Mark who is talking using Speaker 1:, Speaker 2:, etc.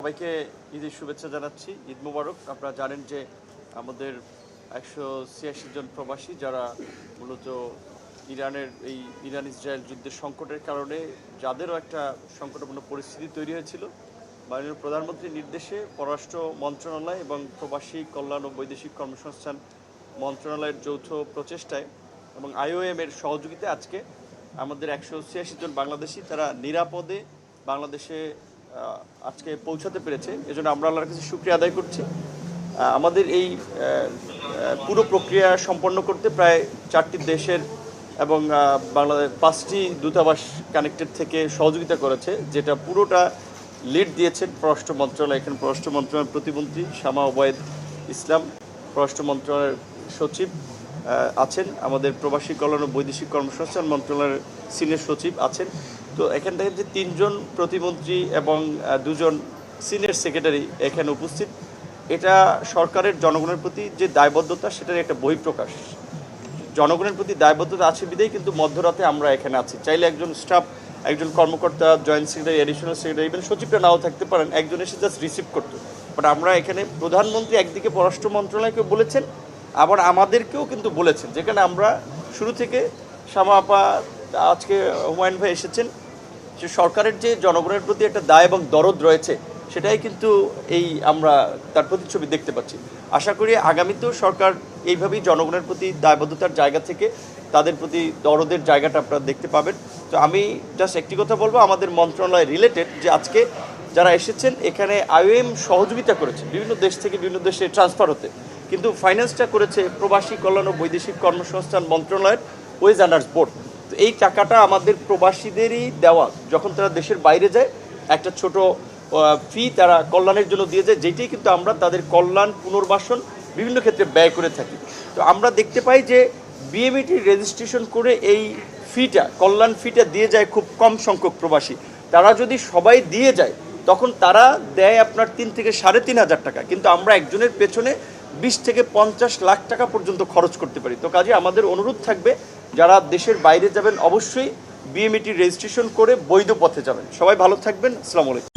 Speaker 1: সবাইকে ঈদের শুভেচ্ছা জানাচ্ছি। ঈদ মোবারক। আপনারা জানেন যে আমাদের 186 জন প্রবাসী যারা মূলত ইরান ইসরায়েল যুদ্ধের সংকটের কারণে যাদেরও একটা সংকটাপন্ন পরিস্থিতি তৈরি হয়েছিল, মাননীয় প্রধানমন্ত্রীর নির্দেশে পররাষ্ট্র মন্ত্রণালয় এবং প্রবাসী কল্যাণ ও বৈদেশিক কর্মসংস্থান মন্ত্রণালয়ের যৌথ প্রচেষ্টায় এবং IOM এর সহযোগিতায় আজকে আমাদের 186 জন বাংলাদেশি তারা নিরাপদে বাংলাদেশে আজকে পৌঁছাতে পেরেছে। এজন্য আমরা আল্লাহর কাছে শুকরিয়া আদায় করছি। আমাদের এই পুরো প্রক্রিয়া সম্পন্ন করতে প্রায় 4টি দেশের এবং বাংলাদেশ 5টি দূতাবাস কানেক্টেড থেকে সহযোগিতা করেছে, যেটা পুরোটা লিড দিয়েছেন পররাষ্ট্র মন্ত্রণালয়। এখানে পররাষ্ট্র মন্ত্রণালয়ের প্রতিমন্ত্রী শামা ওবায়দ ইসলাম, পররাষ্ট্র মন্ত্রণালয়ের সচিব আছেন, আমাদের প্রবাসী কল্যাণ ও বৈদেশিক কর্মসংস্থান মন্ত্রণালয়ের সিনিয়র সচিব আছেন। তো এখান থেকে যে 3 জন প্রতিমন্ত্রী এবং 2 জন সিনিয়র সেক্রেটারি এখানে উপস্থিত, এটা সরকারের জনগণের প্রতি যে দায়বদ্ধতা সেটার একটা বহিঃপ্রকাশ। জনগণের প্রতি দায়বদ্ধতা আছে বিধায় কিন্তু মধ্যরাতে আমরা এখানে আছি। চাইলে একজন স্টাফ, একজন কর্মকর্তা, joint secretary, additional secretary, even সচিবরা নাও থাকতে পারেন, একজন এসে জাস্ট রিসিভ করতো। বাট আমরা এখানে প্রধানমন্ত্রী একদিকে পররাষ্ট্র মন্ত্রণালয়কে বলেছেন, আবার আমাদেরকেও কিন্তু বলেছেন, যেখানে আমরা শুরু থেকে শামা আপা, আজকে হুমায়ুন ভাই এসেছেন, যে সরকারের যে জনগণের প্রতি একটা দায় এবং দরদ রয়েছে সেটাই কিন্তু আমরা তার প্রতিচ্ছবি দেখতে পাচ্ছি। আশা করি আগামীতেও সরকার এইভাবেই জনগণের প্রতি দায়বদ্ধতার জায়গা থেকে তাদের প্রতি দরদের জায়গাটা আপনারা দেখতে পাবেন। তো আমি জাস্ট একটি কথা বলবো, আমাদের মন্ত্রণালয় রিলেটেড যে আজকে যারা এসেছেন এখানে IOM সহযোগিতা করেছে বিভিন্ন দেশ থেকে বিভিন্ন দেশে ট্রান্সফার হতে, কিন্তু ফাইন্যান্সটা করেছে প্রবাসী কল্যাণ ও বৈদেশিক কর্মসংস্থান মন্ত্রণালয়ের ওয়েজ আর্নার্স বোর্ড। তো এই টাকাটা আমাদের প্রবাসীদেরই দেওয়া, যখন তারা দেশের বাইরে যায় একটা ছোট ফি তারা কল্যাণের জন্য দিয়ে যায়, যেটাই কিন্তু আমরা তাদের কল্যাণ পুনর্বাসন বিভিন্ন ক্ষেত্রে ব্যয় করে থাকি। তো আমরা দেখতে পাই যে BMET রেজিস্ট্রেশন করে এই ফিটা, কল্যাণ ফিটা দিয়ে যায় খুব কম সংখ্যক প্রবাসী। তারা যদি সবাই দিয়ে যায় তখন তারা দেয় আপনার 3 থেকে 3,500 টাকা, কিন্তু আমরা একজনের পেছনে 20 থেকে 50 লাখ টাকা পর্যন্ত খরচ করতে পারি। তো কাজে আমাদের অনুরোধ থাকবে, যারা দেশের বাইরে যাবেন অবশ্যই BMET রেজিস্ট্রেশন করে বৈধ পথে যাবেন। সবাই ভালো থাকবেন। আসসালামু আলাইকুম।